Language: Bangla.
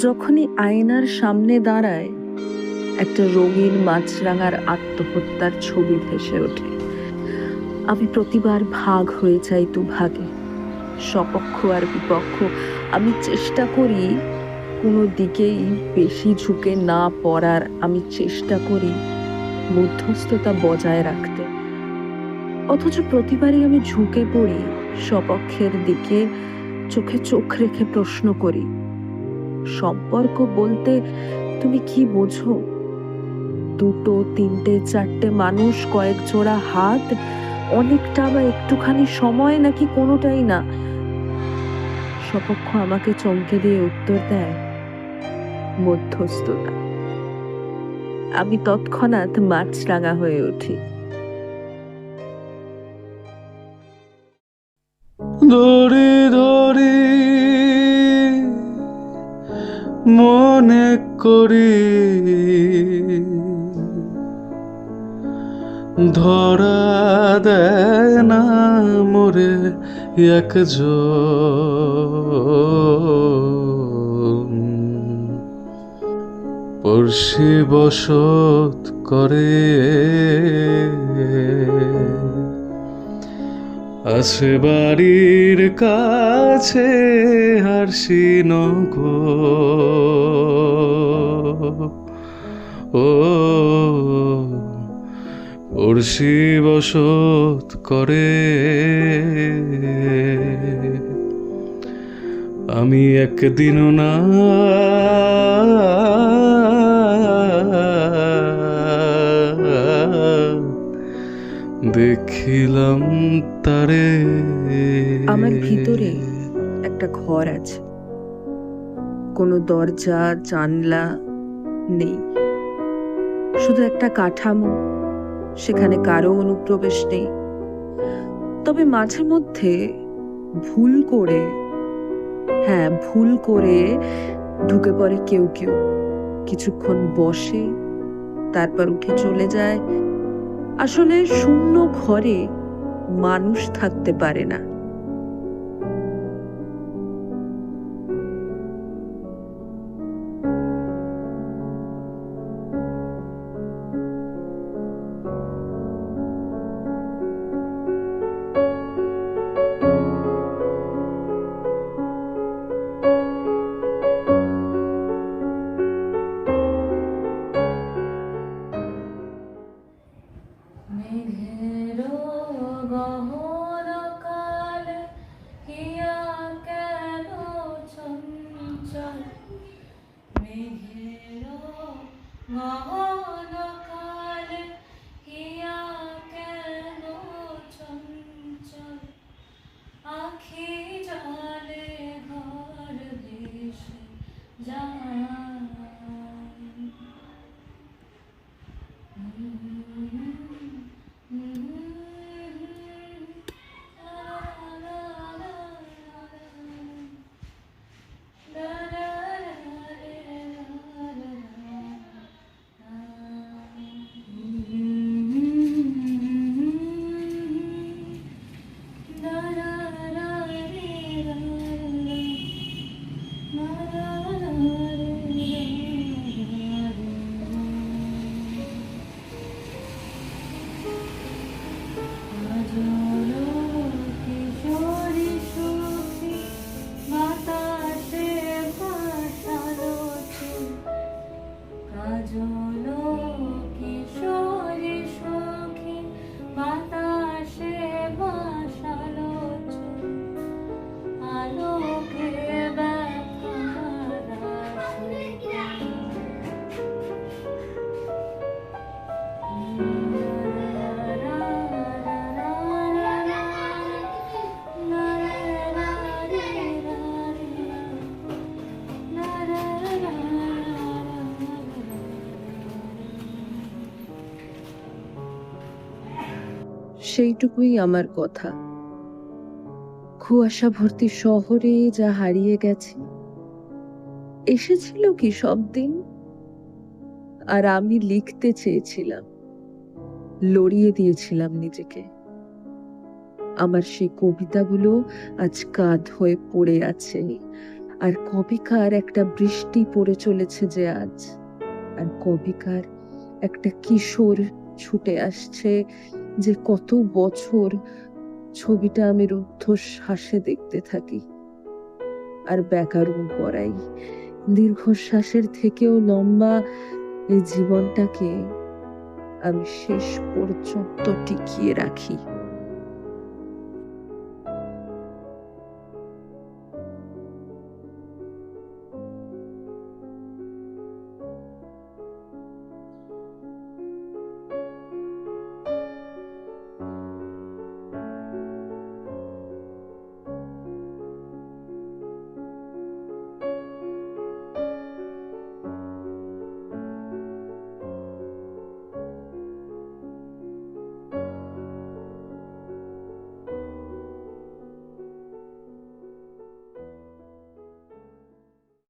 যখনই আয়নার সামনে দাঁড়ায়, একটা রঙিন মাছরাঙার আত্মহত্যার ছবি ভেসে ওঠে। আমি প্রতিবার ভাগ হয়ে যাই দুভাগে, সপক্ষ আর বিপক্ষ। আমি চেষ্টা করি কোনো দিকেই বেশি ঝুঁকে না পড়ার। আমি চেষ্টা করি মধ্যস্থতা বজায় রাখতে, অথচ প্রতিবারই আমি ঝুঁকে পড়ি সপক্ষের দিকে। চোখে চোখ রেখে প্রশ্ন করি, সম্পর্ক বলতে তুমি কি বোঝো? দুটো, তিনটে, চারটে মানুষ, কয়েক জোড়া হাত, অনেকটা বা একটুখানি সময়, নাকি কোনোটাই না? সপক্ষ আমাকে চমকে দিয়ে উত্তর দেয়, মধ্যস্থতা। আমি তৎক্ষণাৎ মাছরাঙা হয়ে উঠি। ধরে ধরে মনে করি ধরা দেয় না মোরে একজন, পড়শি বসত করে আছে বাড়ির কাছে হারসিনগর। ও পড়শি বসত করে, আমি একদিনও না দেখিলাম তারে। আমার ভিতরে একটা ঘর আছে, কোনো দরজা জানলা নেই, শুধু একটা কাঠামো, সেখানে কারো অনুপ্রবেশ নেই। তবে মাঝে মধ্যে ভুল করে, ভুল করে ঢুকে পড়ে কেউ কেউ। কিছুক্ষণ বসে, তারপর উঠে চলে যায়। আসলে শূন্য ঘরে মানুষ থাকতে পারে না। মেঘেরো গহন কাল হিয়া কেন চঞ্চল, মেঘেরো গহন কাল হিয়া কেন চঞ্চল, আখি জলে ঘর ভেসে যায়। সেইটুকুই আমার কথা। কুয়াশা ভর্তি শহরে যা হারিয়ে গেছে, এসেছিল কি সব দিন? আর আমি লিখতে চেয়েছিলাম, লড়িয়ে দিয়েছিলাম নিজেকে। আমার সেই কবিতাগুলো আজ কাঁধ হয়ে পড়ে আছে। আর কবেকার একটা বৃষ্টি পড়ে চলেছে যে আজ, আর কবেকার একটা কিশোর ছুটে আসছে যে কত বছর ছবিটা আমি রুদ্ধশ্বাসে দেখতে থাকি। আর ব্যাকরণ পড়াই দীর্ঘশ্বাসের থেকেও লম্বা এই জীবনটাকে আমি শেষ পর্যন্ত টিকিয়ে রাখি।